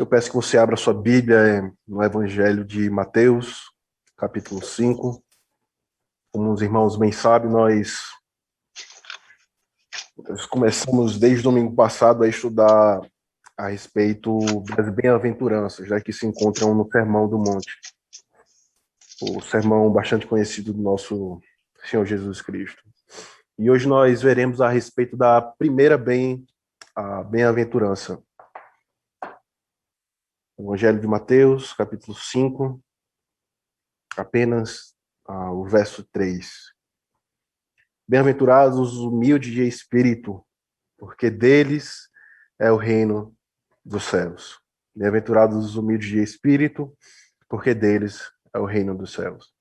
Eu peço que você abra sua Bíblia no Evangelho de Mateus, capítulo 5. Como os irmãos bem sabem, nós começamos desde o domingo passado a estudar a respeito das bem-aventuranças, já que se encontram no Sermão do Monte, o sermão bastante conhecido do nosso Senhor Jesus Cristo. E hoje nós veremos a respeito da primeira a bem-aventurança. Evangelho de Mateus, capítulo 5, apenas o verso 3. Bem-aventurados os humildes de espírito, porque deles é o reino dos céus. Bem-aventurados os humildes de espírito, porque deles é o reino dos céus.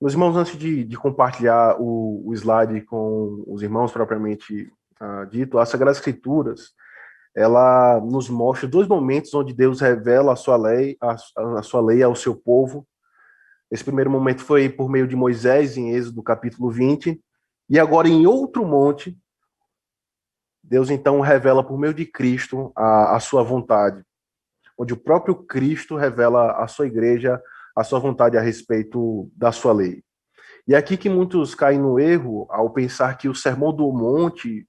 Meus irmãos, antes de compartilhar o slide com os irmãos propriamente dito, as Sagradas Escrituras, ela nos mostra dois momentos onde Deus revela a sua lei ao seu povo. Esse primeiro momento foi por meio de Moisés, em Êxodo capítulo 20, e agora em outro monte, Deus então revela por meio de Cristo a sua vontade, onde o próprio Cristo revela à sua igreja a sua vontade a respeito da sua lei. E é aqui que muitos caem no erro ao pensar que o Sermão do Monte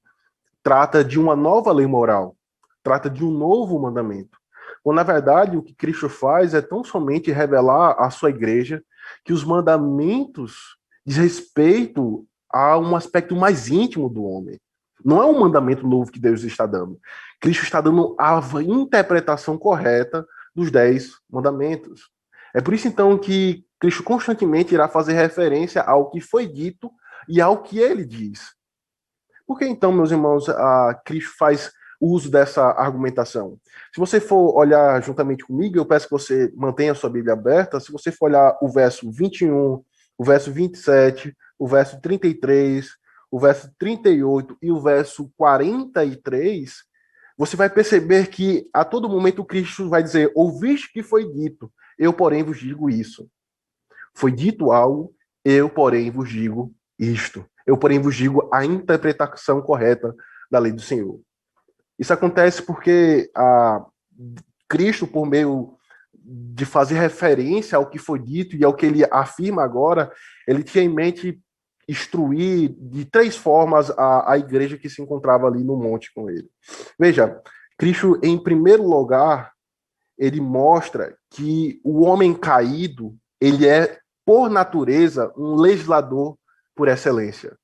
trata de uma nova lei moral, trata de um novo mandamento. Quando, na verdade, o que Cristo faz é tão somente revelar à sua igreja que os mandamentos diz respeito a um aspecto mais íntimo do homem. Não é um mandamento novo que Deus está dando. Cristo está dando a interpretação correta dos 10 mandamentos. É por isso, então, que Cristo constantemente irá fazer referência ao que foi dito e ao que ele diz. Por que, então, meus irmãos, Cristo faz uso dessa argumentação? Se você for olhar juntamente comigo, eu peço que você mantenha a sua Bíblia aberta. Se você for olhar o verso 21, o verso 27, o verso 33, o verso 38 e o verso 43, você vai perceber que a todo momento Cristo vai dizer: ouviste que foi dito, eu, porém, vos digo isso. Foi dito algo, eu, porém, vos digo isto. Eu, porém, vos digo a interpretação correta da lei do Senhor. Isso acontece porque Cristo, por meio de fazer referência ao que foi dito e ao que ele afirma agora, ele tinha em mente instruir de 3 formas a igreja que se encontrava ali no monte com ele. Veja, Cristo, em primeiro lugar, ele mostra que o homem caído, ele é, por natureza, um legislador por excelência.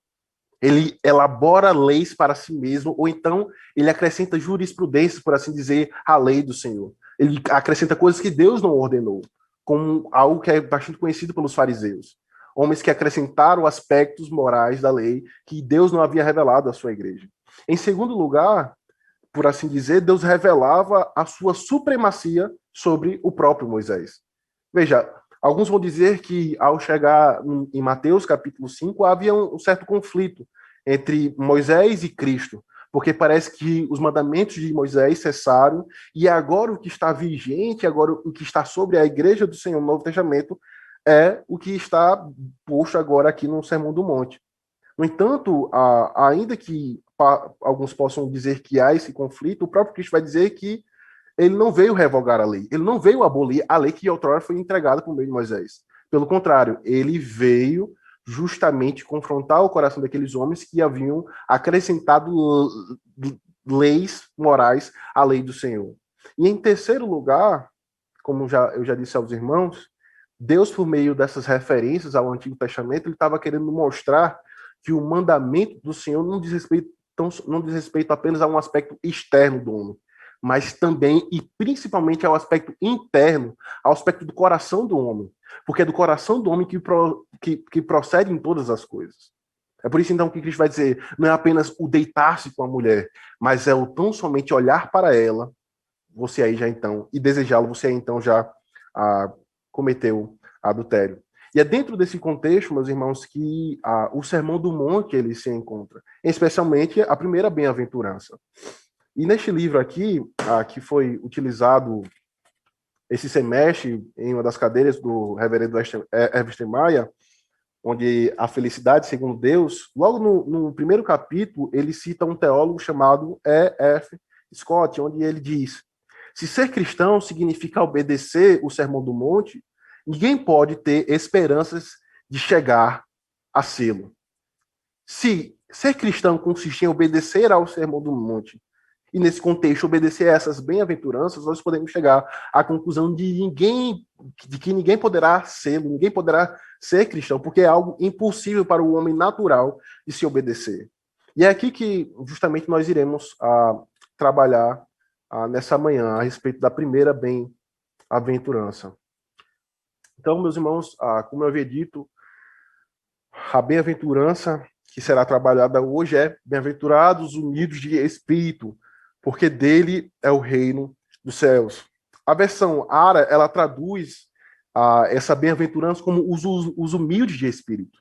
Ele elabora leis para si mesmo, ou então ele acrescenta jurisprudências, por assim dizer, à lei do Senhor. Ele acrescenta coisas que Deus não ordenou, como algo que é bastante conhecido pelos fariseus. Homens que acrescentaram aspectos morais da lei que Deus não havia revelado à sua igreja. Em segundo lugar, por assim dizer, Deus revelava a sua supremacia sobre o próprio Moisés. Veja, alguns vão dizer que ao chegar em Mateus capítulo 5, havia um certo conflito entre Moisés e Cristo, porque parece que os mandamentos de Moisés cessaram e agora o que está vigente, agora o que está sobre a igreja do Senhor no Novo Testamento é o que está posto agora aqui no Sermão do Monte. No entanto, ainda que alguns possam dizer que há esse conflito, o próprio Cristo vai dizer que ele não veio revogar a lei, ele não veio abolir a lei que outrora foi entregada por meio de Moisés. Pelo contrário, ele veio justamente confrontar o coração daqueles homens que haviam acrescentado leis morais à lei do Senhor. E em terceiro lugar, como eu já disse aos irmãos, Deus, por meio dessas referências ao Antigo Testamento, ele estava querendo mostrar que o mandamento do Senhor não diz respeito apenas a um aspecto externo do homem, mas também e principalmente ao aspecto interno, ao aspecto do coração do homem, porque é do coração do homem que procede em todas as coisas. É por isso, então, que Cristo vai dizer, não é apenas o deitar-se com a mulher, mas é o tão somente olhar para ela, você aí já então, e desejá-lo, você aí então já cometeu adultério. E é dentro desse contexto, meus irmãos, que o Sermão do Monte ele se encontra, especialmente a primeira bem-aventurança. E neste livro aqui, que foi utilizado esse semestre em uma das cadeiras do reverendo Herbert Maia, onde a felicidade segundo Deus, logo no primeiro capítulo, ele cita um teólogo chamado E.F. Scott, onde ele diz: Se ser cristão significa obedecer o Sermão do Monte, ninguém pode ter esperanças de chegar a sê-lo. Se ser cristão consiste em obedecer ao Sermão do Monte, e nesse contexto obedecer a essas bem-aventuranças, nós podemos chegar à conclusão de que ninguém poderá ser, ninguém poderá ser cristão, porque é algo impossível para o homem natural de se obedecer. E é aqui que justamente nós iremos trabalhar nessa manhã a respeito da primeira bem-aventurança. Então, meus irmãos, como eu havia dito, a bem-aventurança que será trabalhada hoje é bem-aventurados unidos de espírito, porque dele é o reino dos céus. A versão Ara, ela traduz essa bem-aventurança como os humildes de espírito.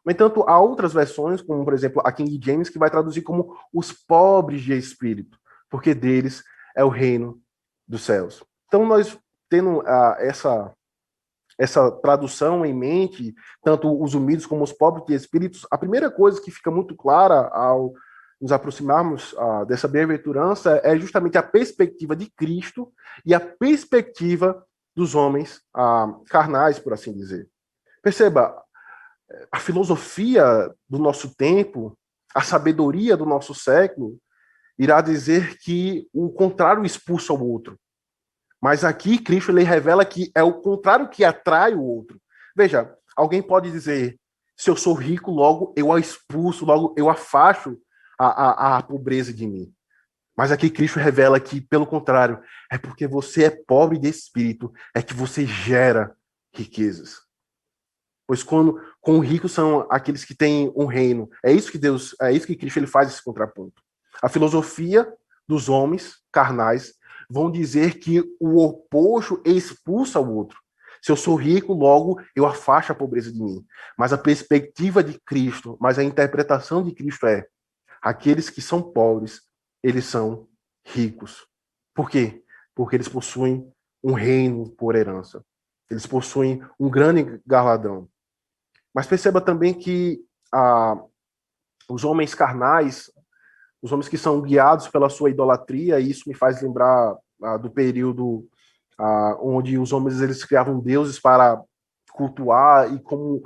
No entanto, há outras versões, como, por exemplo, a King James, que vai traduzir como os pobres de espírito, porque deles é o reino dos céus. Então, nós tendo essa tradução em mente, tanto os humildes como os pobres de espíritos, a primeira coisa que fica muito clara ao nos aproximarmos dessa bem-aventurança é justamente a perspectiva de Cristo e a perspectiva dos homens carnais, por assim dizer. Perceba, a filosofia do nosso tempo, a sabedoria do nosso século, irá dizer que o contrário expulsa o outro. Mas aqui Cristo ele revela que é o contrário que atrai o outro. Veja, alguém pode dizer, se eu sou rico, logo eu a expulso, logo eu afasto a pobreza de mim. Mas aqui Cristo revela que, pelo contrário, é porque você é pobre de espírito, é que você gera riquezas. Pois quando ricos são aqueles que têm um reino. É isso que Cristo ele faz esse contraponto. A filosofia dos homens carnais vão dizer que o oposto expulsa o outro. Se eu sou rico, logo eu afasto a pobreza de mim. Mas a perspectiva de Cristo, mas a interpretação de Cristo é: aqueles que são pobres, eles são ricos. Por quê? Porque eles possuem um reino por herança. Eles possuem um grande galardão. Mas perceba também que os homens carnais, os homens que são guiados pela sua idolatria, e isso me faz lembrar do período onde os homens eles criavam deuses para cultuar e como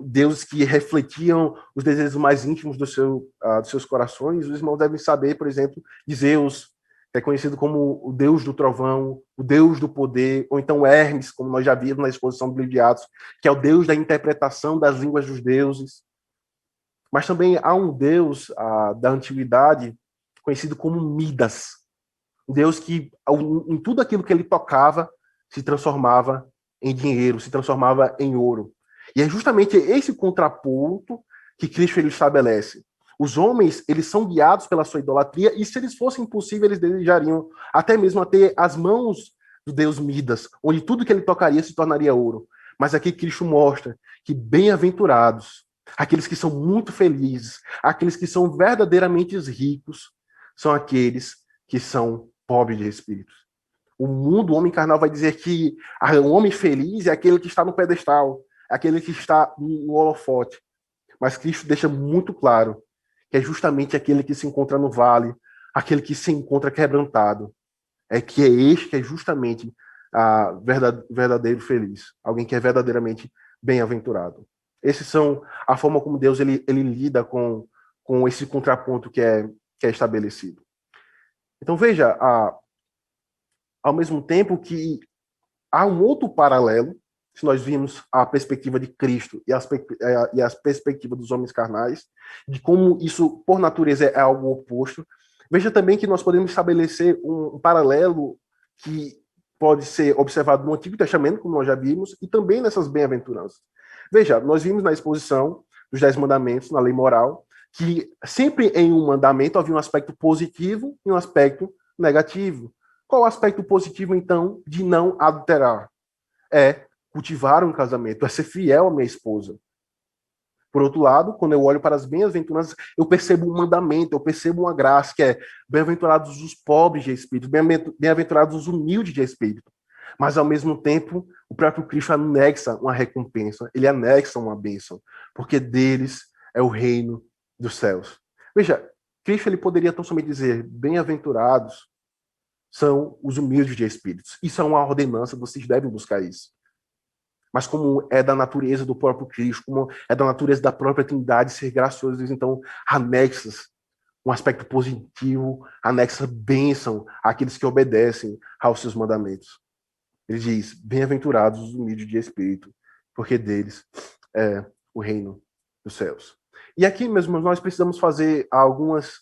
deuses que refletiam os desejos mais íntimos dos seus corações. Os irmãos devem saber, por exemplo, de Zeus, que é conhecido como o deus do trovão, o deus do poder, ou então Hermes, como nós já vimos na exposição do livro de Atos, que é o deus da interpretação das línguas dos deuses. Mas também há um deus da antiguidade conhecido como Midas, um deus que em tudo aquilo que ele tocava se transformava em dinheiro, se transformava em ouro. E é justamente esse contraponto que Cristo ele estabelece. Os homens, eles são guiados pela sua idolatria, e se eles fossem possível, eles desejariam até mesmo ter as mãos do deus Midas, onde tudo que ele tocaria se tornaria ouro. Mas aqui Cristo mostra que bem-aventurados, aqueles que são muito felizes, aqueles que são verdadeiramente ricos, são aqueles que são pobres de espírito. O mundo, o homem carnal vai dizer que o homem feliz é aquele que está no pedestal, é aquele que está no holofote. Mas Cristo deixa muito claro que é justamente aquele que se encontra no vale, aquele que se encontra quebrantado. É este que é justamente verdadeiro feliz, alguém que é verdadeiramente bem-aventurado. Esses são a forma como Deus ele lida com esse contraponto que é estabelecido. Então veja, ao mesmo tempo que há um outro paralelo, se nós vimos a perspectiva de Cristo e a perspectiva dos homens carnais, de como isso, por natureza, é algo oposto, veja também que nós podemos estabelecer um paralelo que pode ser observado no Antigo Testamento, como nós já vimos, e também nessas bem-aventuranças. Veja, nós vimos na exposição dos 10 mandamentos, na lei moral, que sempre em um mandamento havia um aspecto positivo e um aspecto negativo. Qual o aspecto positivo, então, de não adulterar? É cultivar um casamento, é ser fiel à minha esposa. Por outro lado, quando eu olho para as bem-aventuranças, eu percebo um mandamento, eu percebo uma graça, que é bem-aventurados os pobres de espírito, bem-aventurados os humildes de espírito. Mas, ao mesmo tempo, o próprio Cristo anexa uma recompensa, ele anexa uma bênção, porque deles é o reino dos céus. Veja, Cristo ele poderia tão somente dizer bem-aventurados, são os humildes de espíritos. Isso é uma ordenança, vocês devem buscar isso. Mas como é da natureza do próprio Cristo, como é da natureza da própria Trindade ser gracioso, então anexas um aspecto positivo, anexa bênção àqueles que obedecem aos seus mandamentos. Ele diz, bem-aventurados os humildes de espírito, porque deles é o reino dos céus. E aqui mesmo nós precisamos fazer algumas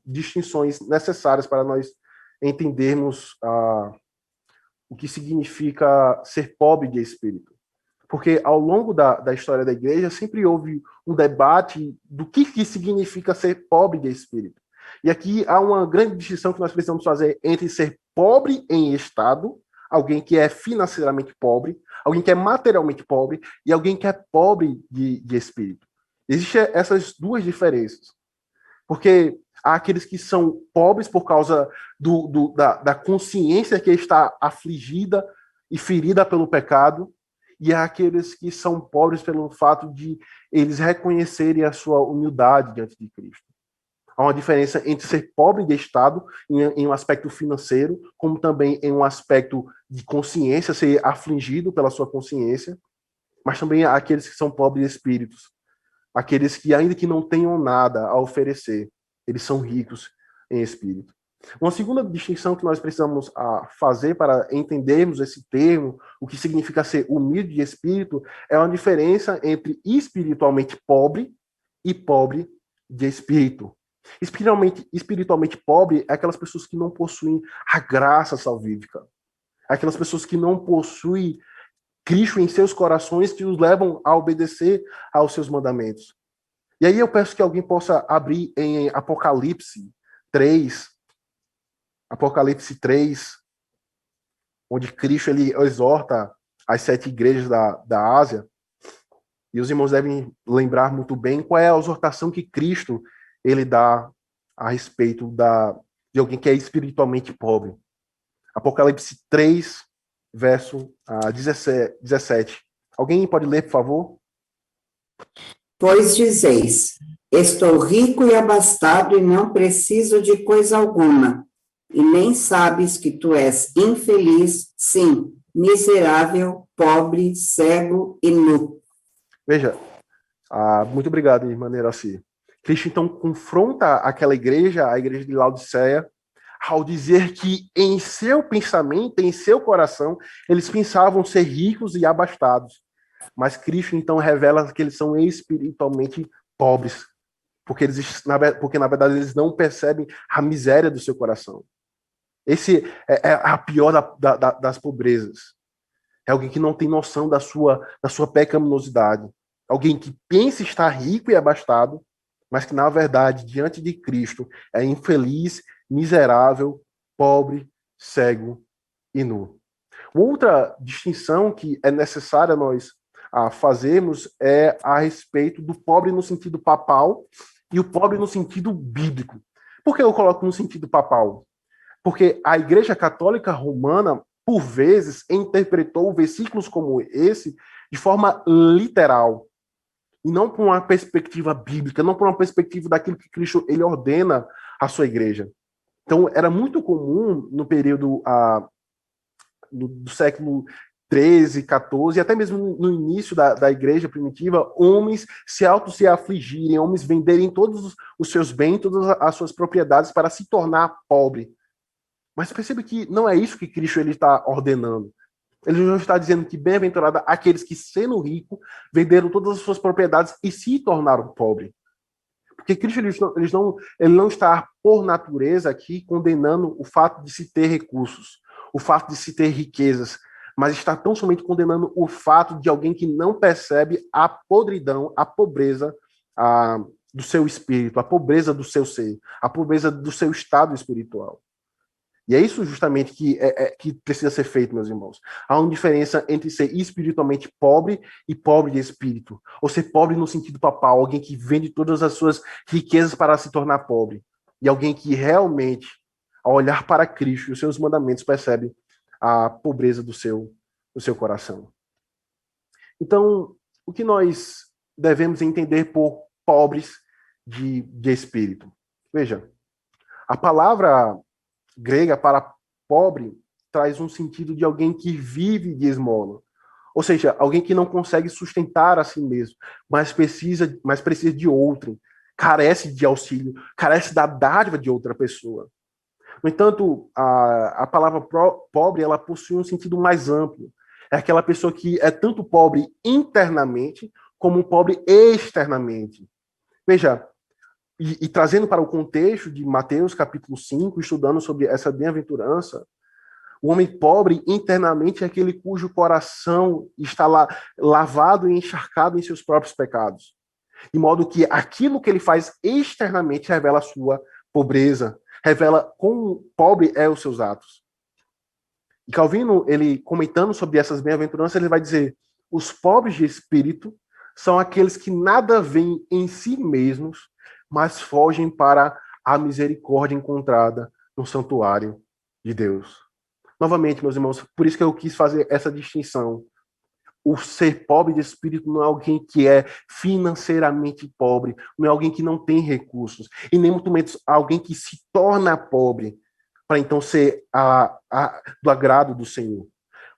distinções necessárias para nós entendermos o que significa ser pobre de espírito. Porque ao longo da história da igreja sempre houve um debate do que significa ser pobre de espírito. E aqui há uma grande distinção que nós precisamos fazer entre ser pobre em estado, alguém que é financeiramente pobre, alguém que é materialmente pobre, e alguém que é pobre de espírito. Existem essas duas diferenças. Porque há aqueles que são pobres por causa da consciência que está afligida e ferida pelo pecado, e há aqueles que são pobres pelo fato de eles reconhecerem a sua humildade diante de Cristo. Há uma diferença entre ser pobre de estado, em um aspecto financeiro, como também em um aspecto de consciência, ser afligido pela sua consciência, mas também há aqueles que são pobres de espíritos, aqueles que, ainda que não tenham nada a oferecer, eles são ricos em espírito. Uma segunda distinção que nós precisamos fazer para entendermos esse termo, o que significa ser humilde de espírito, é uma diferença entre espiritualmente pobre e pobre de espírito. Espiritualmente pobre é aquelas pessoas que não possuem a graça salvífica, aquelas pessoas que não possuem Cristo em seus corações, que os levam a obedecer aos seus mandamentos. E aí eu peço que alguém possa abrir em Apocalipse 3, onde Cristo ele exorta as 7 igrejas da Ásia, e os irmãos devem lembrar muito bem qual é a exortação que Cristo ele dá a respeito de alguém que é espiritualmente pobre. Apocalipse 3, verso 17. Alguém pode ler, por favor? Pois dizeis, estou rico e abastado e não preciso de coisa alguma, e nem sabes que tu és infeliz, sim, miserável, pobre, cego e nu. Veja, muito obrigado, irmã Neraci. Cristo então confronta aquela igreja, a igreja de Laodiceia, ao dizer que em seu pensamento, em seu coração, eles pensavam ser ricos e abastados. Mas Cristo então revela que eles são espiritualmente pobres, porque na verdade eles não percebem a miséria do seu coração. Esse é a pior das pobrezas. É alguém que não tem noção da sua pecaminosidade. Alguém que pensa estar rico e abastado, mas que, na verdade, diante de Cristo, é infeliz, miserável, pobre, cego e nu. Outra distinção que é necessária nós fazermos é a respeito do pobre no sentido papal e o pobre no sentido bíblico. Por que eu coloco no sentido papal? Porque a Igreja Católica Romana, por vezes, interpretou versículos como esse de forma literal, e não por uma perspectiva bíblica, não por uma perspectiva daquilo que Cristo ele ordena à sua igreja. Então, era muito comum no período do século 13, 14, e até mesmo no início da igreja primitiva, homens se afligirem, homens venderem todos os seus bens, todas as suas propriedades para se tornar pobre. Mas perceba que não é isso que Cristo ele está ordenando. Ele não está dizendo que bem-aventurado aqueles que, sendo ricos, venderam todas as suas propriedades e se tornaram pobres. Porque Cristo ele não está, por natureza, aqui condenando o fato de se ter recursos, o fato de se ter riquezas, mas está tão somente condenando o fato de alguém que não percebe a podridão, a pobreza do seu espírito, a pobreza do seu ser, a pobreza do seu estado espiritual. E é isso justamente que precisa ser feito, meus irmãos. Há uma diferença entre ser espiritualmente pobre e pobre de espírito. Ou ser pobre no sentido papal, alguém que vende todas as suas riquezas para se tornar pobre. E alguém que realmente, ao olhar para Cristo e os seus mandamentos, percebe a pobreza do seu coração. Então, o que nós devemos entender por pobres de espírito? Veja, a palavra grega para pobre traz um sentido de alguém que vive de esmola. Ou seja, alguém que não consegue sustentar a si mesmo, mas precisa de outro, carece de auxílio, carece da dádiva de outra pessoa. No entanto, a palavra pobre, ela possui um sentido mais amplo. É aquela pessoa que é tanto pobre internamente, como pobre externamente. Veja, e trazendo para o contexto de Mateus capítulo 5, estudando sobre essa bem-aventurança, o homem pobre internamente é aquele cujo coração está lavado e encharcado em seus próprios pecados. De modo que aquilo que ele faz externamente revela a sua pobreza, revela quão pobre é os seus atos. E Calvino, ele comentando sobre essas bem-aventuranças, ele vai dizer: os pobres de espírito são aqueles que nada veem em si mesmos, mas fogem para a misericórdia encontrada no santuário de Deus. Novamente, meus irmãos, por isso que eu quis fazer essa distinção. O ser pobre de espírito não é alguém que é financeiramente pobre, não é alguém que não tem recursos, e nem muito menos alguém que se torna pobre para então ser do agrado do Senhor.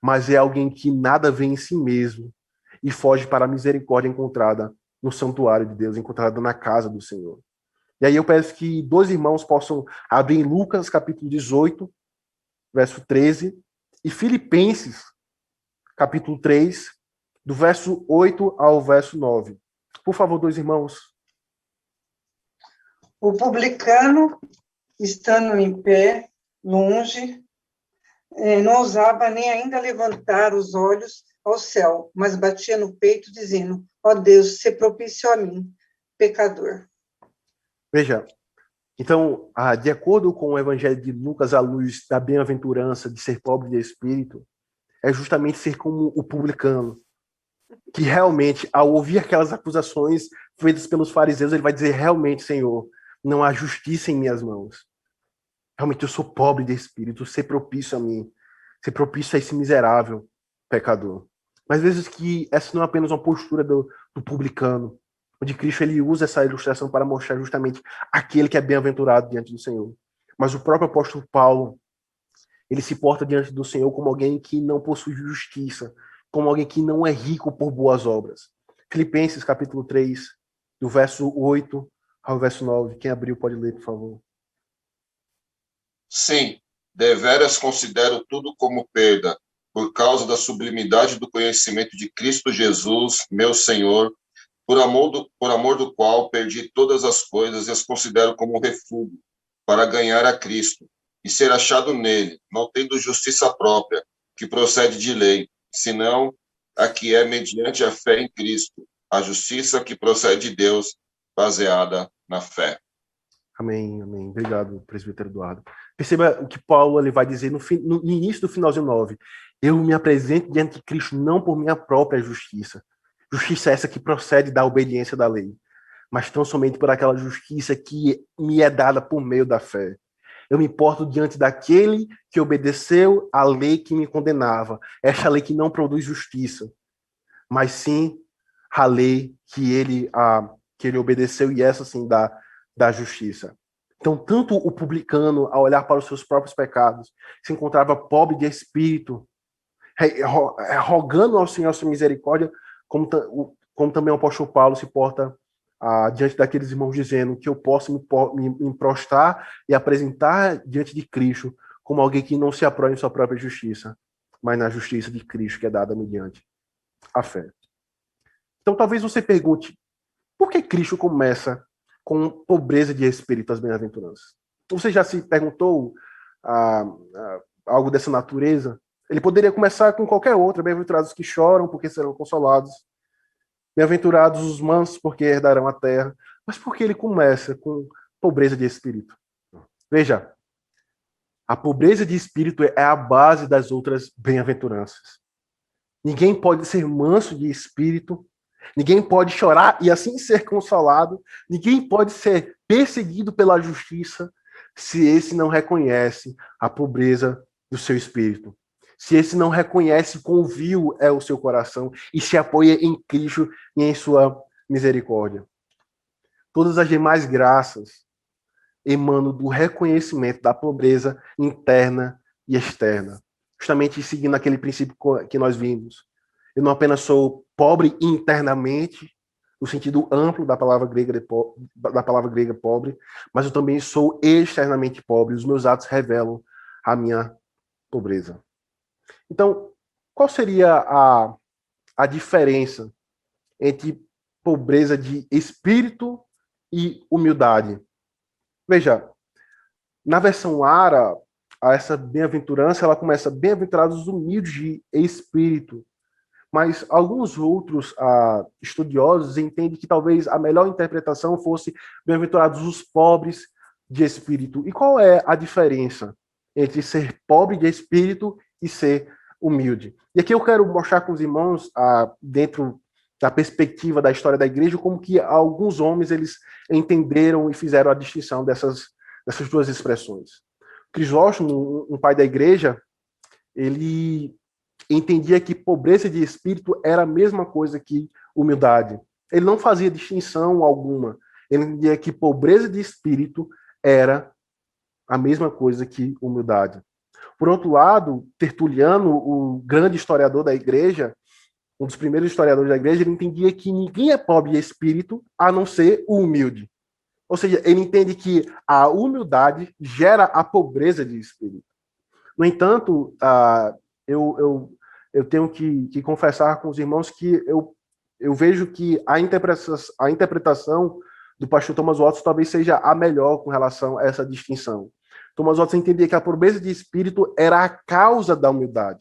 Mas é alguém que nada vê em si mesmo e foge para a misericórdia encontrada no santuário de Deus, encontrada na casa do Senhor. E aí eu peço que dois irmãos possam abrir em Lucas capítulo 18, verso 13, e Filipenses capítulo 3, do verso 8 ao verso 9. Por favor, dois irmãos. O publicano, estando em pé, longe, não ousava nem ainda levantar os olhos ao céu, mas batia no peito, dizendo: ó Deus, se propício a mim, pecador. Veja, então, de acordo com o Evangelho de Lucas, à luz da bem-aventurança de ser pobre de espírito, é justamente ser como o publicano, que realmente, ao ouvir aquelas acusações feitas pelos fariseus, ele vai dizer: realmente, Senhor, não há justiça em minhas mãos. Realmente eu sou pobre de espírito, ser propício a mim, ser propício a esse miserável pecador. Mas às vezes que essa não é apenas uma postura do publicano, onde Cristo ele usa essa ilustração para mostrar justamente aquele que é bem-aventurado diante do Senhor. Mas o próprio apóstolo Paulo, ele se porta diante do Senhor como alguém que não possui justiça, como alguém que não é rico por boas obras. Filipenses capítulo 3, do verso 8 ao verso 9. Quem abriu pode ler, por favor. Sim, deveras considero tudo como perda, por causa da sublimidade do conhecimento de Cristo Jesus, meu Senhor, por amor do qual perdi todas as coisas e as considero como um refúgio, para ganhar a Cristo e ser achado nele, não tendo justiça própria, que procede de lei, senão a que é mediante a fé em Cristo, a justiça que procede de Deus, baseada na fé. Amém, amém. Obrigado, presbítero Eduardo. Perceba o que Paulo ele vai dizer no início do finalzinho 9. Eu me apresento diante de Cristo não por minha própria justiça. Justiça essa que procede da obediência da lei, mas tão somente por aquela justiça que me é dada por meio da fé. Eu me porto diante daquele que obedeceu à lei que me condenava. Esta lei que não produz justiça, mas sim a lei que ele obedeceu, e essa sim da justiça. Então, tanto o publicano, ao olhar para os seus próprios pecados, se encontrava pobre de espírito, rogando ao Senhor a sua misericórdia, como também o apóstolo Paulo se porta diante daqueles irmãos, dizendo que eu posso me prostrar e apresentar diante de Cristo como alguém que não se aprova em sua própria justiça, mas na justiça de Cristo que é dada mediante a fé. Então, talvez você pergunte, por que Cristo começa com pobreza de espírito as bem-aventuranças? Você já se perguntou algo dessa natureza? Ele poderia começar com qualquer outra: bem-aventurados que choram, porque serão consolados; bem-aventurados os mansos, porque herdarão a terra. Mas por que ele começa com pobreza de espírito? Veja, a pobreza de espírito é a base das outras bem-aventuranças. Ninguém pode ser manso de espírito, ninguém pode chorar e assim ser consolado, ninguém pode ser perseguido pela justiça se esse não reconhece a pobreza do seu espírito, se esse não reconhece quão vil é o seu coração e se apoia em Cristo e em sua misericórdia. Todas as demais graças emanam do reconhecimento da pobreza interna e externa, justamente seguindo aquele princípio que nós vimos. Eu não apenas sou pobre internamente, no sentido amplo da palavra grega pobre, mas eu também sou externamente pobre. Os meus atos revelam a minha pobreza. Então, qual seria a diferença entre pobreza de espírito e humildade? Veja, na versão Ara, essa bem-aventurança, ela começa: bem-aventurados os humildes de espírito. Mas alguns outros estudiosos entendem que talvez a melhor interpretação fosse: bem-aventurados os pobres de espírito. E qual é a diferença entre ser pobre de espírito e ser humilde? E aqui eu quero mostrar com os irmãos, dentro da perspectiva da história da igreja, como que alguns homens eles entenderam e fizeram a distinção dessas duas expressões. Crisóstomo, um pai da igreja, ele entendia que pobreza de espírito era a mesma coisa que humildade. Ele não fazia distinção alguma. Ele entendia que pobreza de espírito era a mesma coisa que humildade. Por outro lado, Tertuliano, o grande historiador da igreja, um dos primeiros historiadores da igreja, ele entendia que ninguém é pobre de espírito a não ser o humilde. Ou seja, ele entende que a humildade gera a pobreza de espírito. No entanto, eu tenho que confessar com os irmãos que eu vejo que a interpretação do pastor Thomas Watson talvez seja a melhor com relação a essa distinção. Thomas Watson entendia que a pobreza de espírito era a causa da humildade.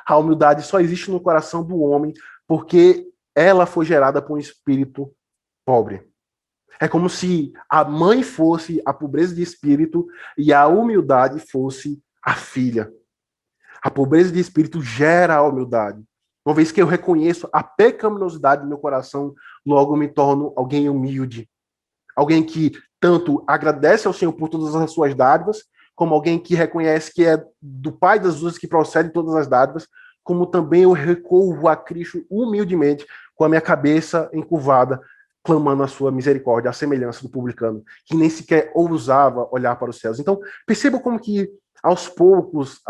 A humildade só existe no coração do homem porque ela foi gerada por um espírito pobre. É como se a mãe fosse a pobreza de espírito e a humildade fosse a filha. A pobreza de espírito gera a humildade. Uma vez que eu reconheço a pecaminosidade do meu coração, logo me torno alguém humilde. Alguém que tanto agradece ao Senhor por todas as suas dádivas, como alguém que reconhece que é do Pai das luzes que procede todas as dádivas, como também eu recorro a Cristo humildemente, com a minha cabeça encurvada, clamando a sua misericórdia, a semelhança do publicano, que nem sequer ousava olhar para os céus. Então, perceba como que, aos poucos,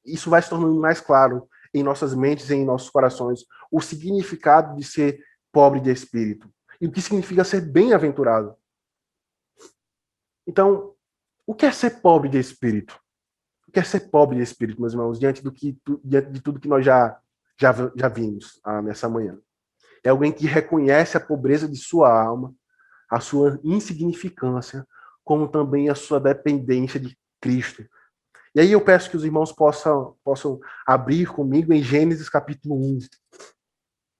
isso vai se tornando mais claro em nossas mentes e em nossos corações, o significado de ser pobre de espírito, e o que significa ser bem-aventurado. Então, o que é ser pobre de espírito? O que é ser pobre de espírito, meus irmãos, diante de tudo que nós já vimos nessa manhã? É alguém que reconhece a pobreza de sua alma, a sua insignificância, como também a sua dependência de Cristo. E aí eu peço que os irmãos possam abrir comigo em Gênesis capítulo 1.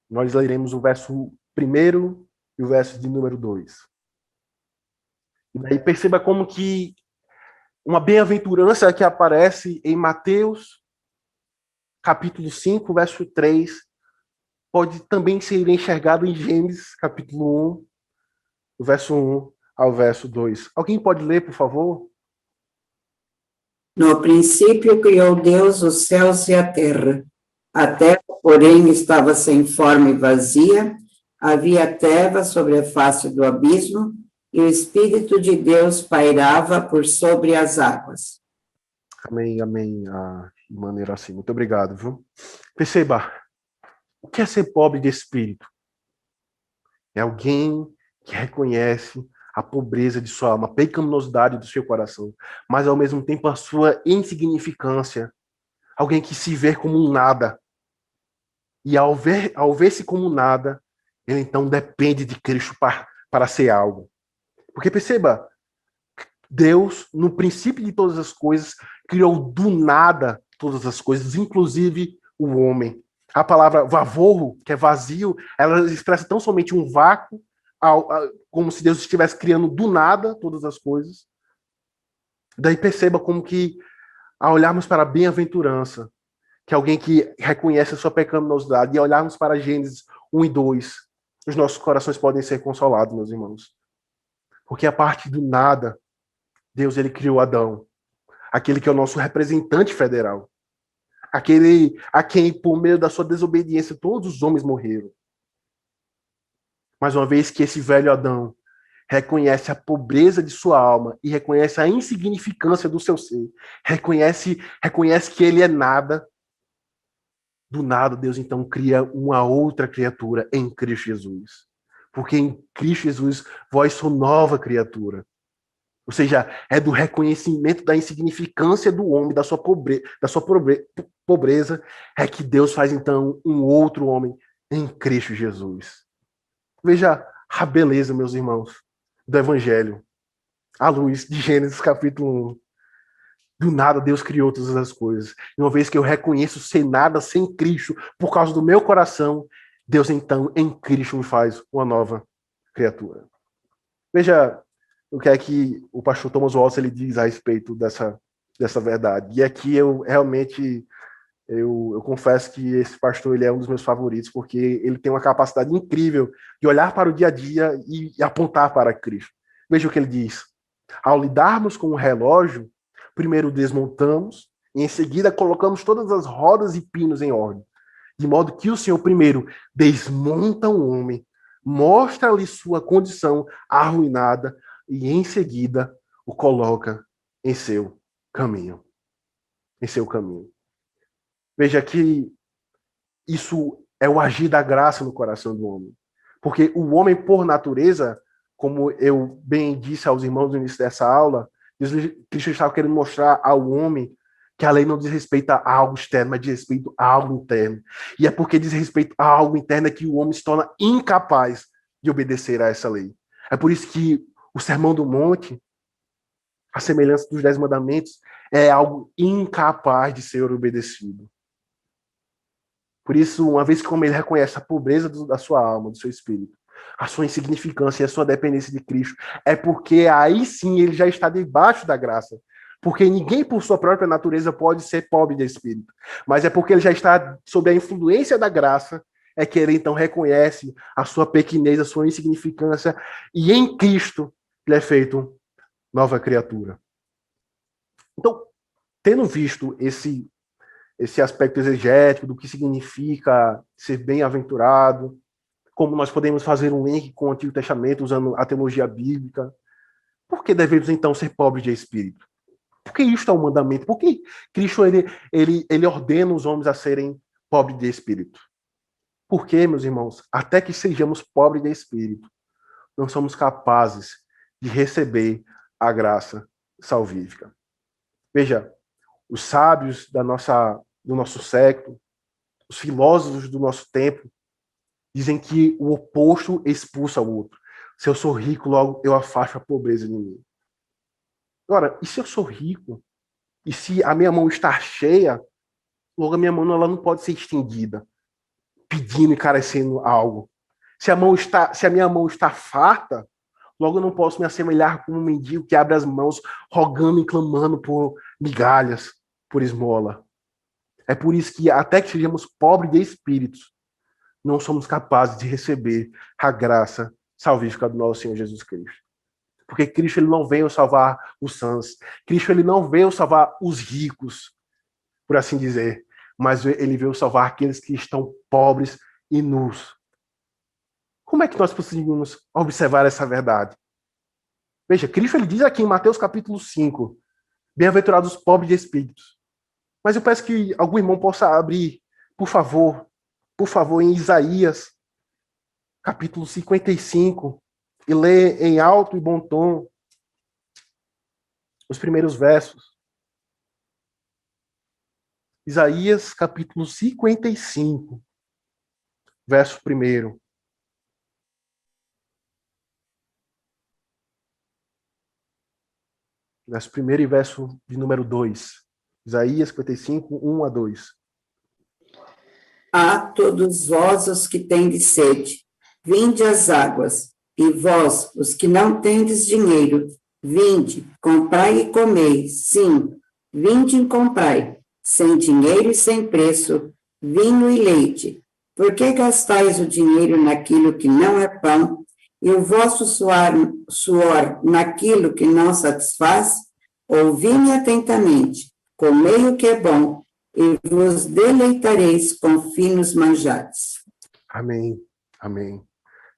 Nós leremos o verso 1 e o verso de número 2. E daí perceba como que uma bem-aventurança que aparece em Mateus capítulo 5, verso 3, pode também ser enxergado em Gênesis, capítulo 1, do verso 1 ao verso 2. Alguém pode ler, por favor? No princípio criou Deus os céus e a terra. A terra, porém, estava sem forma e vazia, havia trevas sobre a face do abismo, e o Espírito de Deus pairava por sobre as águas. Amém, amém. De maneira assim. Muito obrigado, viu? Perceba, o que é ser pobre de espírito? É alguém que reconhece a pobreza de sua alma, a pecaminosidade do seu coração, mas ao mesmo tempo a sua insignificância. Alguém que se vê como um nada. E ao ver-se como nada, ele então depende de Cristo para ser algo. Porque perceba, Deus, no princípio de todas as coisas, criou do nada todas as coisas, inclusive o homem. A palavra vavorro, que é vazio, ela expressa tão somente um vácuo, como se Deus estivesse criando do nada todas as coisas. Daí perceba como que, ao olharmos para a bem-aventurança, que é alguém que reconhece a sua pecaminosidade, e ao olharmos para Gênesis 1 e 2, os nossos corações podem ser consolados, meus irmãos. Porque a partir do nada, Deus ele criou Adão, aquele que é o nosso representante federal, aquele a quem, por meio da sua desobediência, todos os homens morreram. Mas uma vez que esse velho Adão reconhece a pobreza de sua alma e reconhece a insignificância do seu ser, reconhece que ele é nada, do nada Deus então cria uma outra criatura em Cristo Jesus. Porque em Cristo Jesus vós sois nova criatura. Ou seja, é do reconhecimento da insignificância do homem, da sua pobreza, é que Deus faz então um outro homem em Cristo Jesus. Veja a beleza, meus irmãos, do Evangelho, à luz de Gênesis capítulo 1. Do nada Deus criou todas as coisas. E uma vez que eu reconheço ser nada sem Cristo, por causa do meu coração, Deus então em Cristo me faz uma nova criatura. Veja o que é que o pastor Thomas Watson ele diz a respeito dessa verdade. E aqui eu realmente eu confesso que esse pastor ele é um dos meus favoritos, porque ele tem uma capacidade incrível de olhar para o dia a dia e apontar para Cristo. Veja o que ele diz. Ao lidarmos com o relógio, primeiro desmontamos e em seguida colocamos todas as rodas e pinos em ordem, de modo que o Senhor primeiro desmonta o homem, mostra-lhe sua condição arruinada e em seguida o coloca em seu caminho. Em seu caminho. Veja que isso é o agir da graça no coração do homem. Porque o homem, por natureza, como eu bem disse aos irmãos no início dessa aula, Cristo estava querendo mostrar ao homem que a lei não diz respeito a algo externo, mas diz respeito a algo interno. E é porque diz respeito a algo interno que o homem se torna incapaz de obedecer a essa lei. É por isso que o Sermão do Monte, a semelhança dos 10 mandamentos, é algo incapaz de ser obedecido. Por isso, uma vez que o homem ele reconhece a pobreza da sua alma, do seu espírito, a sua insignificância e a sua dependência de Cristo, é porque aí sim ele já está debaixo da graça. Porque ninguém, por sua própria natureza, pode ser pobre de espírito. Mas é porque ele já está sob a influência da graça, é que ele então reconhece a sua pequenez, a sua insignificância, e em Cristo ele é feito nova criatura. Então, tendo visto esse aspecto exegético do que significa ser bem-aventurado, como nós podemos fazer um link com o Antigo Testamento usando a teologia bíblica, por que devemos então ser pobres de espírito? Porque isto é um mandamento. Por que Cristo ele ordena os homens a serem pobres de espírito? Porque, meus irmãos, até que sejamos pobres de espírito, não somos capazes de receber a graça salvífica. Veja, os sábios do nosso século, os filósofos do nosso tempo, dizem que o oposto expulsa o outro. Se eu sou rico, logo eu afasto a pobreza de mim. Agora, e se eu sou rico? E se a minha mão está cheia, logo a minha mão ela não pode ser estendida, pedindo e carecendo algo. Se a minha mão está farta, logo eu não posso me assemelhar como um mendigo que abre as mãos rogando e clamando por migalhas, por esmola. É por isso que até que sejamos pobres de espíritos, não somos capazes de receber a graça salvífica do nosso Senhor Jesus Cristo. Porque Cristo ele não veio salvar os sãos. Cristo ele não veio salvar os ricos, por assim dizer. Mas ele veio salvar aqueles que estão pobres e nus. Como é que nós conseguimos observar essa verdade? Veja, Cristo ele diz aqui em Mateus capítulo 5, bem-aventurados os pobres de espíritos. Mas eu peço que algum irmão possa abrir, por favor, em Isaías, capítulo 55, e ler em alto e bom tom os primeiros versos. Isaías, capítulo 55, verso 1. Verso 1 e verso de número 2. Isaías 55, 1 a 2. A todos vós os que tendes sede, vinde às águas, e vós, os que não tendes dinheiro, vinde, comprai e comei, sim, vinde e comprai, sem dinheiro e sem preço, vinho e leite. Por que gastais o dinheiro naquilo que não é pão, e o vosso suor naquilo que não satisfaz? Ouvi-me atentamente, comei o que é bom, e vos deleitareis com finos manjares. Amém. Amém.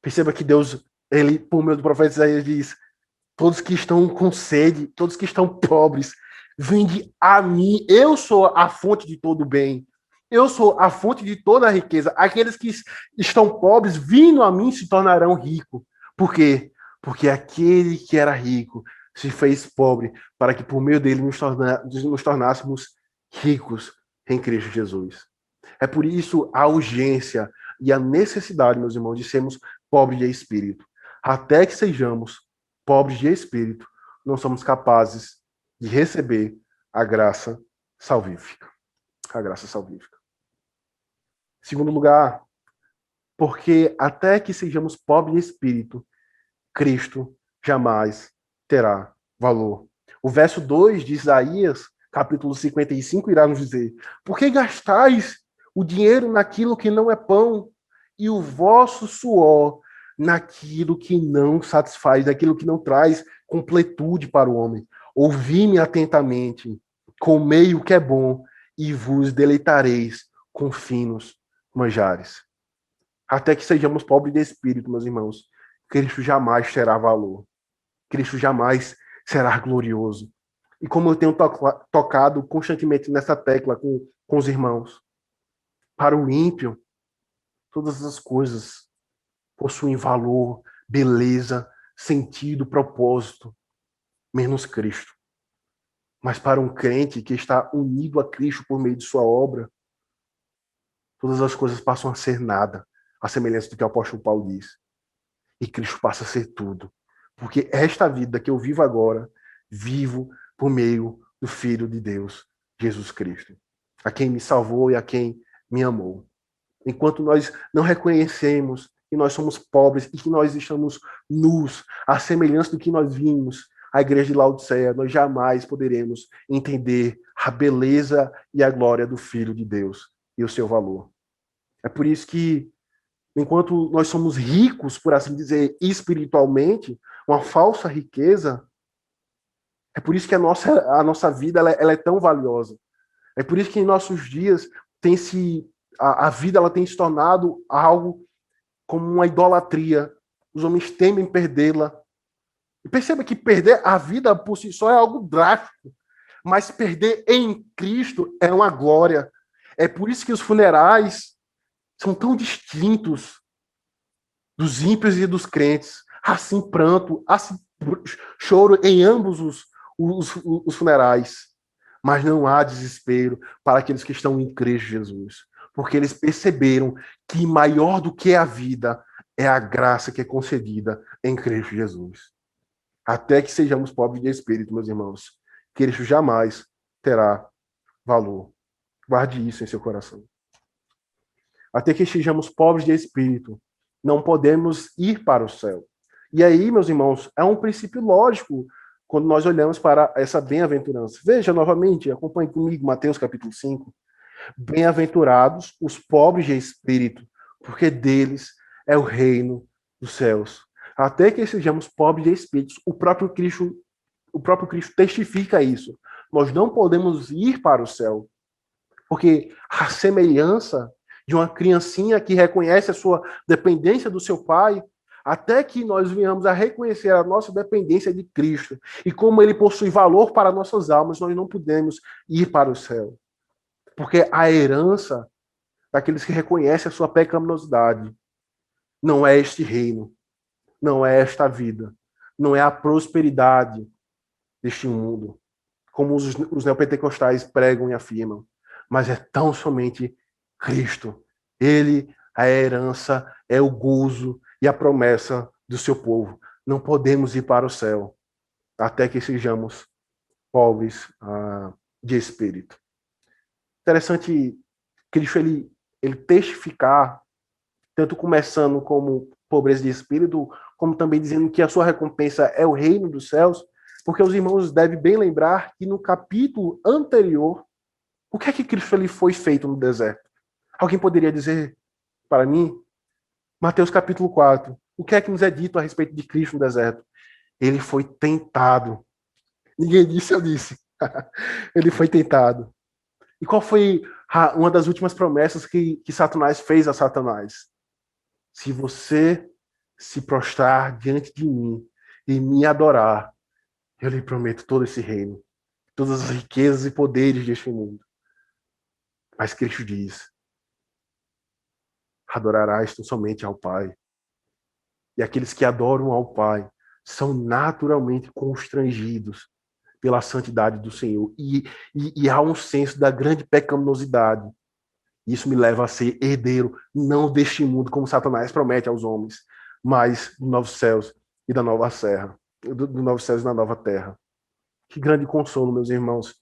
Perceba que Deus Ele, por meio do profeta Isaías, diz: todos que estão com sede, todos que estão pobres, vinde a mim. Eu sou a fonte de todo bem. Eu sou a fonte de toda a riqueza. Aqueles que estão pobres, vindo a mim, se tornarão ricos. Por quê? Porque aquele que era rico se fez pobre, para que por meio dele nos tornássemos ricos em Cristo Jesus. É por isso a urgência e a necessidade, meus irmãos, de sermos pobres de espírito. Até que sejamos pobres de espírito, não somos capazes de receber a graça salvífica. A graça salvífica. Segundo lugar, porque até que sejamos pobres de espírito, Cristo jamais terá valor. O verso 2 de Isaías, capítulo 55, irá nos dizer: por que gastais o dinheiro naquilo que não é pão e o vosso suor naquilo que não satisfaz, naquilo que não traz completude para o homem? Ouvi-me atentamente, comei o que é bom e vos deleitareis com finos manjares. Até que sejamos pobres de espírito, meus irmãos, Cristo jamais terá valor. Cristo jamais será glorioso. E como eu tenho tocado constantemente nessa tecla com os irmãos, para o ímpio, todas as coisas possuem valor, beleza, sentido, propósito, menos Cristo. Mas para um crente que está unido a Cristo por meio de sua obra, todas as coisas passam a ser nada, a semelhança do que o apóstolo Paulo diz. E Cristo passa a ser tudo. Porque esta vida que eu vivo agora, vivo por meio do Filho de Deus, Jesus Cristo, a quem me salvou e a quem me amou. Enquanto nós não reconhecemos que nós somos pobres e que nós estamos nus, à semelhança do que nós vimos, a igreja de Laodiceia, nós jamais poderemos entender a beleza e a glória do Filho de Deus e o seu valor. É por isso que, enquanto nós somos ricos, por assim dizer, espiritualmente, uma falsa riqueza, é por isso que a nossa vida ela é tão valiosa. É por isso que em nossos dias a vida ela tem se tornado algo como uma idolatria. Os homens temem perdê-la. E perceba que perder a vida por si só é algo drástico, mas perder em Cristo é uma glória. É por isso que os funerais são tão distintos dos ímpios e dos crentes. Assim pranto, assim choro em ambos os funerais. Mas não há desespero para aqueles que estão em Cristo Jesus. Porque eles perceberam que maior do que a vida é a graça que é concedida em Cristo Jesus. Até que sejamos pobres de espírito, meus irmãos, Cristo jamais terá valor. Guarde isso em seu coração. Até que sejamos pobres de espírito, não podemos ir para o céu. E aí, meus irmãos, é um princípio lógico quando nós olhamos para essa bem-aventurança. Veja novamente, acompanhe comigo Mateus capítulo 5. Bem-aventurados os pobres de espírito, porque deles é o reino dos céus. Até que sejamos pobres de espírito, o próprio Cristo testifica isso. Nós não podemos ir para o céu, porque a semelhança de uma criancinha que reconhece a sua dependência do seu pai, até que nós venhamos a reconhecer a nossa dependência de Cristo e como ele possui valor para nossas almas, nós não podemos ir para o céu. Porque a herança daqueles que reconhecem a sua pecaminosidade não é este reino, não é esta vida, não é a prosperidade deste mundo, como os neopentecostais pregam e afirmam, mas é tão somente Cristo. Ele, a herança, é o gozo e a promessa do seu povo. Não podemos ir para o céu até que sejamos pobres de espírito. Interessante Cristo ele testificar, tanto começando como pobreza de espírito, como também dizendo que a sua recompensa é o reino dos céus, porque os irmãos devem bem lembrar que no capítulo anterior, o que é que Cristo ele foi feito no deserto? Alguém poderia dizer para mim? Mateus capítulo 4. O que é que nos é dito a respeito de Cristo no deserto? Ele foi tentado. Ninguém disse, eu disse. Ele foi tentado. E qual foi uma das últimas promessas que Satanás fez a Satanás? Se você se prostrar diante de mim e me adorar, eu lhe prometo todo esse reino, todas as riquezas e poderes deste mundo. Mas Cristo diz: adorarás tu somente ao Pai. E aqueles que adoram ao Pai são naturalmente constrangidos pela santidade do Senhor. E há um senso da grande pecaminosidade. Isso me leva a ser herdeiro, não deste mundo, como Satanás promete aos homens, mas dos novos céus e da nova terra. Do novos céus e da nova terra. Que grande consolo, meus irmãos.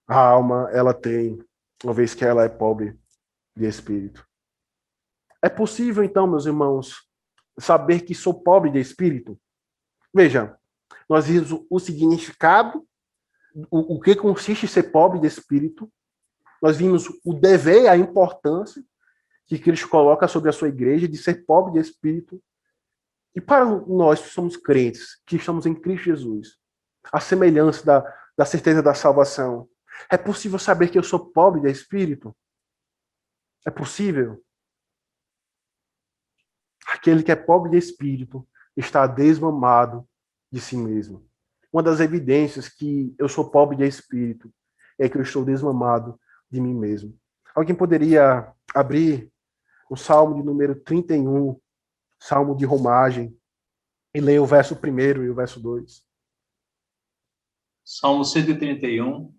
A alma, ela tem, uma vez que ela é pobre de espírito. É possível, então, meus irmãos, saber que sou pobre de espírito? Veja, nós vimos o significado, o que consiste em ser pobre de espírito. Nós vimos o dever, a importância que Cristo coloca sobre a sua igreja de ser pobre de espírito. E para nós que somos crentes, que estamos em Cristo Jesus, a semelhança da certeza da salvação, é possível saber que eu sou pobre de espírito? É possível? Aquele que é pobre de espírito está desmamado de si mesmo. Uma das evidências que eu sou pobre de espírito é que eu estou desmamado de mim mesmo. Alguém poderia abrir o Salmo de número 31, Salmo de romagem, e ler o verso 1 e o verso 2. Salmo 131.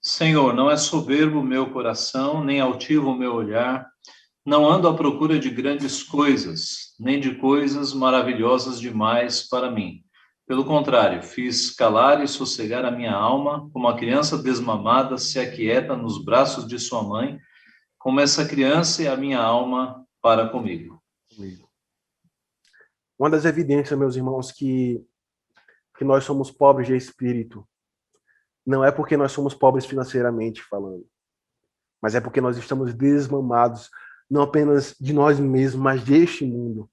Senhor, não é soberbo o meu coração, nem altivo o meu olhar. Não ando à procura de grandes coisas, nem de coisas maravilhosas demais para mim. Pelo contrário, fiz calar e sossegar a minha alma, como a criança desmamada se aquieta nos braços de sua mãe, como essa criança é a minha alma para comigo. Uma das evidências, meus irmãos, que nós somos pobres de espírito, não é porque nós somos pobres financeiramente falando, mas é porque nós estamos desmamados, não apenas de nós mesmos, mas deste mundo.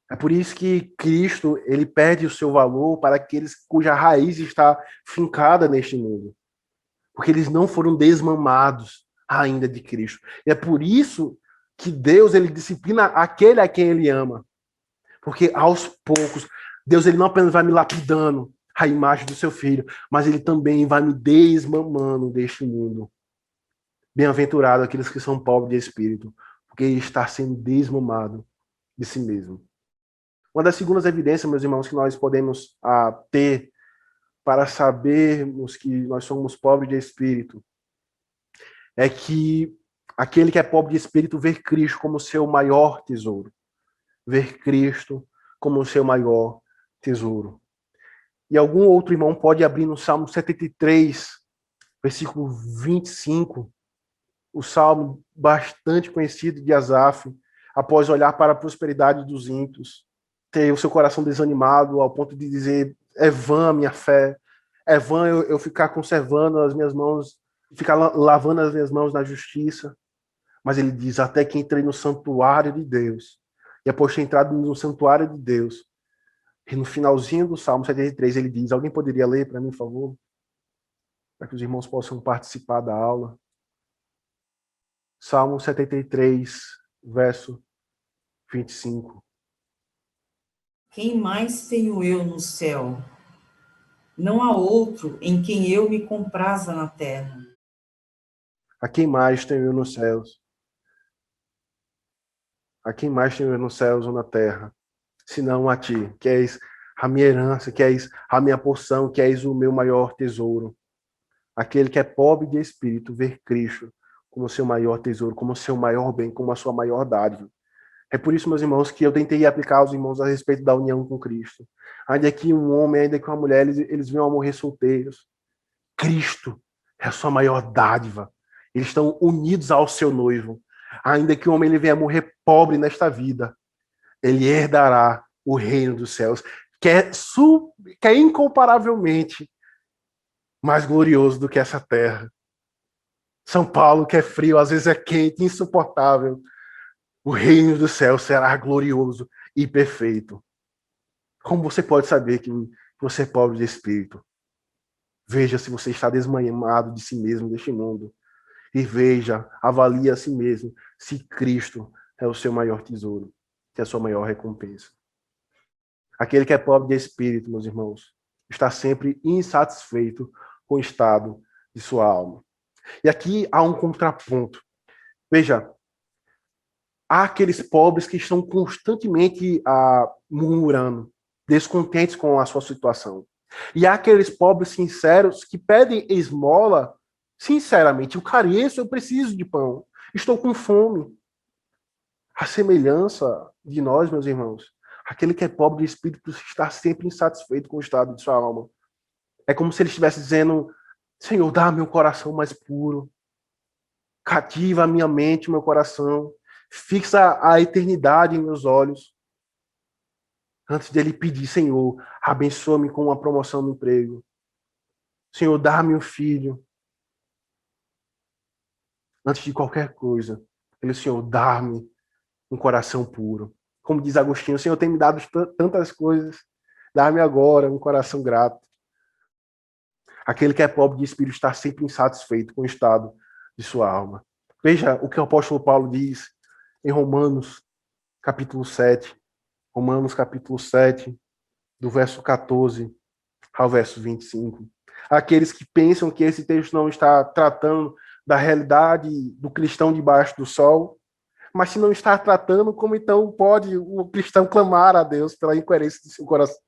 É por isso que Cristo, ele perde o seu valor para aqueles cuja raiz está fincada neste mundo. Porque eles não foram desmamados ainda de Cristo. E é por isso que Deus, ele disciplina aquele a quem ele ama. Porque aos poucos, Deus, ele não apenas vai me lapidando a imagem do seu filho, mas ele também vai me desmamando deste mundo. Bem-aventurado aqueles que são pobres de espírito, porque ele está sendo desmamado de si mesmo. Uma das segundas evidências, meus irmãos, que nós podemos ter para sabermos que nós somos pobres de espírito é que aquele que é pobre de espírito vê Cristo como seu maior tesouro. Ver Cristo como seu maior tesouro. E algum outro irmão pode abrir no Salmo 73, versículo 25, o salmo bastante conhecido de Asaf, após olhar para a prosperidade dos ímpios, ter o seu coração desanimado ao ponto de dizer: é vã a minha fé, é vã eu ficar conservando as minhas mãos, ficar lavando as minhas mãos na justiça. Mas ele diz: até que entrei no santuário de Deus. E após ter entrado no santuário de Deus, e no finalzinho do Salmo 73, ele diz: alguém poderia ler para mim, por favor? Para que os irmãos possam participar da aula. Salmo 73, verso 25. Quem mais tenho eu no céu? Não há outro em quem eu me compraza na terra. A quem mais tenho eu nos céus? A quem mais tenho eu nos céus ou na terra? Senão a ti, que és a minha herança, que és a minha porção, que és o meu maior tesouro. Aquele que é pobre de espírito, ver Cristo como seu maior tesouro, como seu maior bem, como a sua maior dádiva. É por isso, meus irmãos, que eu tentei aplicar aos irmãos a respeito da união com Cristo. Ainda que um homem, ainda que uma mulher, eles venham a morrer solteiros. Cristo é a sua maior dádiva. Eles estão unidos ao seu noivo. Ainda que o homem ele venha a morrer pobre nesta vida, ele herdará o reino dos céus, que é incomparavelmente mais glorioso do que essa terra. São Paulo, que é frio, às vezes é quente, insuportável. O reino do céu será glorioso e perfeito. Como você pode saber que você é pobre de espírito? Veja se você está desmanhado de si mesmo, deste mundo. E veja, avalie a si mesmo, se Cristo é o seu maior tesouro. que é a sua maior recompensa. Aquele que é pobre de espírito, meus irmãos, está sempre insatisfeito com o estado de sua alma. E aqui há um contraponto. Veja, há aqueles pobres que estão constantemente murmurando, descontentes com a sua situação. E há aqueles pobres sinceros que pedem esmola sinceramente. Eu careço, eu preciso de pão. Estou com fome. A semelhança de nós, meus irmãos, aquele que é pobre de espírito está sempre insatisfeito com o estado de sua alma. É como se ele estivesse dizendo: Senhor, dá meu coração mais puro. Cativa a minha mente, o meu coração. Fixa a eternidade em meus olhos. Antes dele pedir: Senhor, abençoa-me com uma promoção no emprego. Senhor, dá-me um filho. Antes de qualquer coisa, ele: Senhor, dá-me um coração puro. Como diz Agostinho: Senhor, tem me dado tantas coisas. Dá-me agora um coração grato. Aquele que é pobre de espírito está sempre insatisfeito com o estado de sua alma. Veja o que o apóstolo Paulo diz em Romanos, capítulo 7. Romanos, capítulo 7, do verso 14 ao verso 25. Aqueles que pensam que esse texto não está tratando da realidade do cristão debaixo do sol, mas se não está tratando, como então pode o cristão clamar a Deus pela incoerência do seu coração?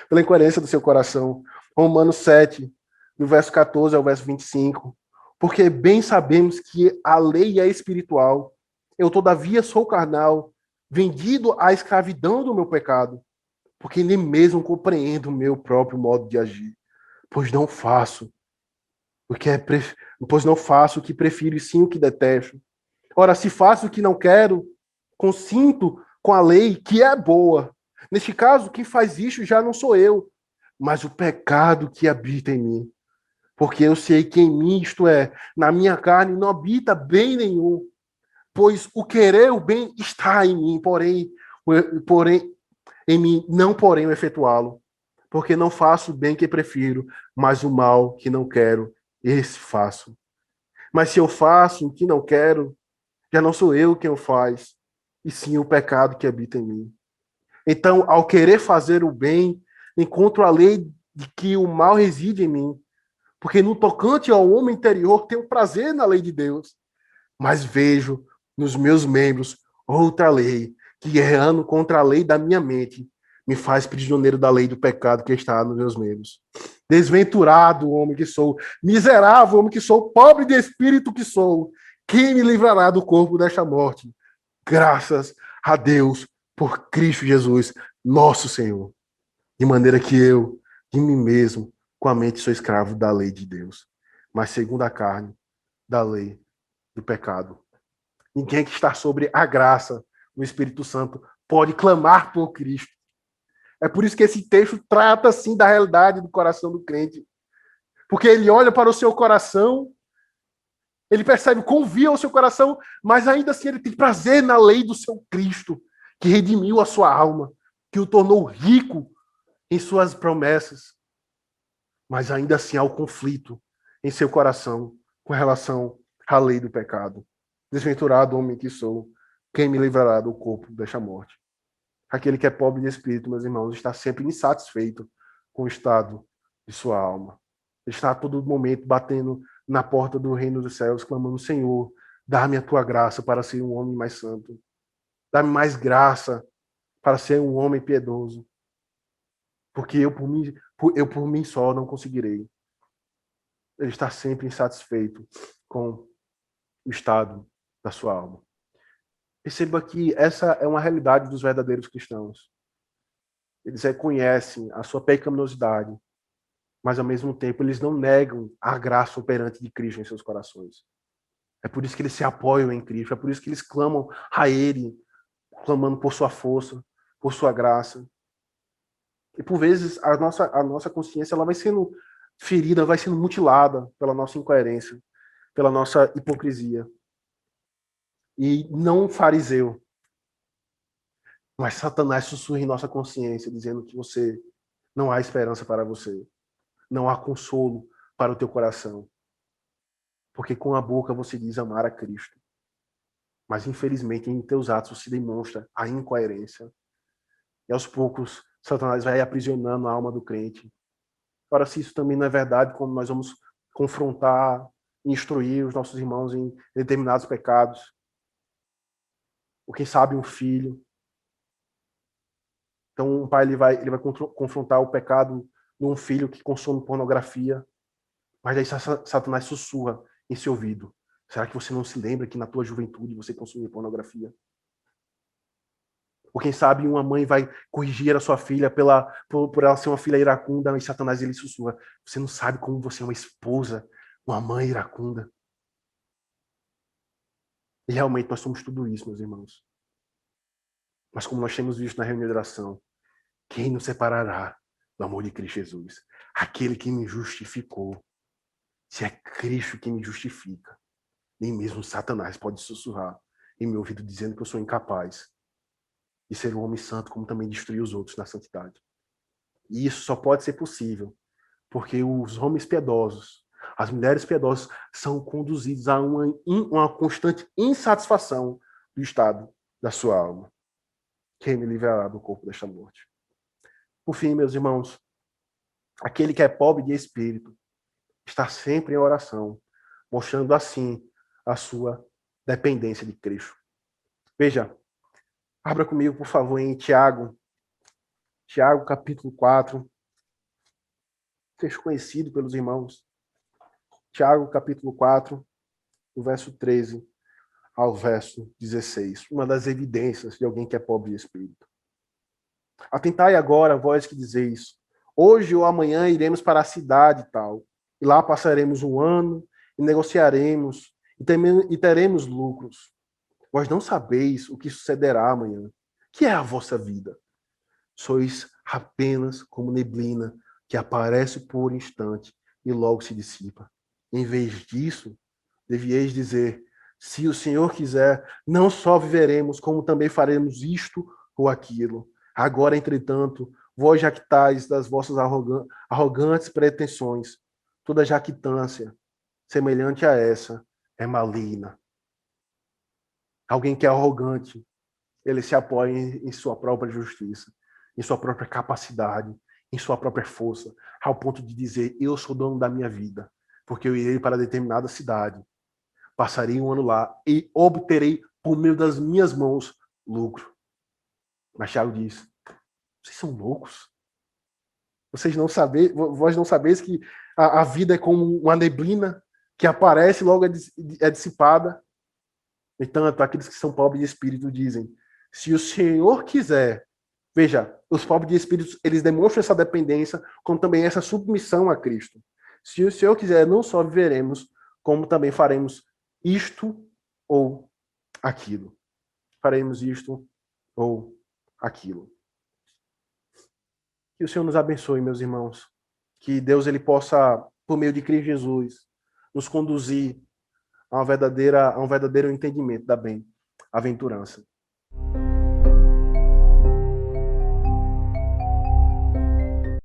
Pela incoerência do seu coração. Romanos 7, do verso 14 ao verso 25. Porque bem sabemos que a lei é espiritual. Eu, todavia, sou carnal, vendido à escravidão do meu pecado, porque nem mesmo compreendo o meu próprio modo de agir. Pois não faço o que prefiro, e sim o que detesto. Ora, se faço o que não quero, consinto com a lei que é boa. Neste caso, quem faz isso já não sou eu, mas o pecado que habita em mim. Porque eu sei que em mim, isto é, na minha carne, não habita bem nenhum. Pois o querer o bem está em mim, porém em mim, não porém o efetuá-lo. Porque não faço o bem que prefiro, mas o mal que não quero, esse faço. Mas se eu faço o que não quero, já não sou eu quem o faz, e sim o pecado que habita em mim. Então, ao querer fazer o bem, encontro a lei de que o mal reside em mim. Porque no tocante ao homem interior, tenho prazer na lei de Deus. Mas vejo nos meus membros outra lei, que guerreando contra a lei da minha mente, me faz prisioneiro da lei do pecado que está nos meus membros. Desventurado homem que sou, miserável homem que sou, pobre de espírito que sou, quem me livrará do corpo desta morte? Graças a Deus por Cristo Jesus, nosso Senhor. De maneira que eu, de mim mesmo, com a mente sou escravo da lei de Deus, mas segundo a carne, da lei do pecado. Ninguém que está sobre a graça do Espírito Santo pode clamar por Cristo. É por isso que esse texto trata, assim, da realidade do coração do crente. Porque ele olha para o seu coração, ele percebe quão vil é o seu coração, mas ainda assim ele tem prazer na lei do seu Cristo, que redimiu a sua alma, que o tornou rico em suas promessas. Mas ainda assim há o conflito em seu coração com relação à lei do pecado. Desventurado homem que sou, quem me livrará do corpo desta morte? Aquele que é pobre de espírito, meus irmãos, está sempre insatisfeito com o estado de sua alma. Ele está a todo momento batendo na porta do reino dos céus, clamando: Senhor, dá-me a tua graça para ser um homem mais santo. Dá-me mais graça para ser um homem piedoso. Porque eu por mim só não conseguirei. Ele está sempre insatisfeito com o estado da sua alma. Perceba que essa é uma realidade dos verdadeiros cristãos. Eles reconhecem a sua pecaminosidade, mas ao mesmo tempo eles não negam a graça operante de Cristo em seus corações. É por isso que eles se apoiam em Cristo, é por isso que eles clamam a Ele, clamando por sua força, por sua graça. E por vezes a nossa consciência ela vai sendo ferida, vai sendo mutilada pela nossa incoerência, pela nossa hipocrisia. E não um fariseu, mas Satanás sussurra em nossa consciência, dizendo que não há esperança para você, não há consolo para o teu coração. Porque com a boca você diz amar a Cristo, Mas, infelizmente, em teus atos se demonstra a incoerência. E, aos poucos, Satanás vai aprisionando a alma do crente. Ora, se isso também não é verdade, como nós vamos confrontar, instruir os nossos irmãos em determinados pecados, ou quem sabe um filho. Então, um pai ele vai confrontar o pecado de um filho que consome pornografia, mas aí Satanás sussurra em seu ouvido: será que você não se lembra que na tua juventude você consumiu pornografia? Ou quem sabe uma mãe vai corrigir a sua filha por ela ser uma filha iracunda, e Satanás ele sussurra: você não sabe como você é uma esposa, uma mãe iracunda. E realmente nós somos tudo isso, meus irmãos. Mas como nós temos visto na reunião de oração, quem nos separará do amor de Cristo Jesus? Aquele que me justificou. Se é Cristo que me justifica, nem mesmo Satanás pode sussurrar em meu ouvido dizendo que eu sou incapaz de ser um homem santo, como também destruir os outros na santidade. E isso só pode ser possível porque os homens piedosos, as mulheres piedosas são conduzidos a uma constante insatisfação do estado da sua alma. Quem me livrará do corpo desta morte? Por fim, meus irmãos, aquele que é pobre de espírito está sempre em oração, mostrando assim a sua dependência de Cristo. Veja, abra comigo, por favor, em Tiago, capítulo 4, texto conhecido pelos irmãos. Tiago, capítulo 4, do verso 13 ao verso 16. Uma das evidências de alguém que é pobre de espírito. Atentai agora, vós que dizeis: hoje ou amanhã iremos para a cidade tal, e lá passaremos um ano, e negociaremos, e teremos lucros. Vós não sabeis o que sucederá amanhã. Que é a vossa vida? Sois apenas como neblina, que aparece por um instante e logo se dissipa. Em vez disso, devieis dizer: se o Senhor quiser, não só viveremos, como também faremos isto ou aquilo. Agora, entretanto, vós jactais das vossas arrogantes pretensões. Toda jactância semelhante a essa é maligna. Alguém que é arrogante, ele se apoia em sua própria justiça, em sua própria capacidade, em sua própria força, ao ponto de dizer: eu sou dono da minha vida, porque eu irei para determinada cidade, passarei um ano lá e obterei por meio das minhas mãos lucro. Mas Tiago diz: vocês são loucos? Vós não sabeis que a vida é como uma neblina que aparece e logo é dissipada? Entanto, aqueles que são pobres de espírito dizem: se o Senhor quiser. Veja, os pobres de espírito, eles demonstram essa dependência, como também essa submissão a Cristo. Se o Senhor quiser, não só viveremos, como também faremos isto ou aquilo. Faremos isto ou aquilo. Que o Senhor nos abençoe, meus irmãos. Que Deus ele possa, por meio de Cristo Jesus, nos conduzir a um verdadeiro entendimento da bem-aventurança.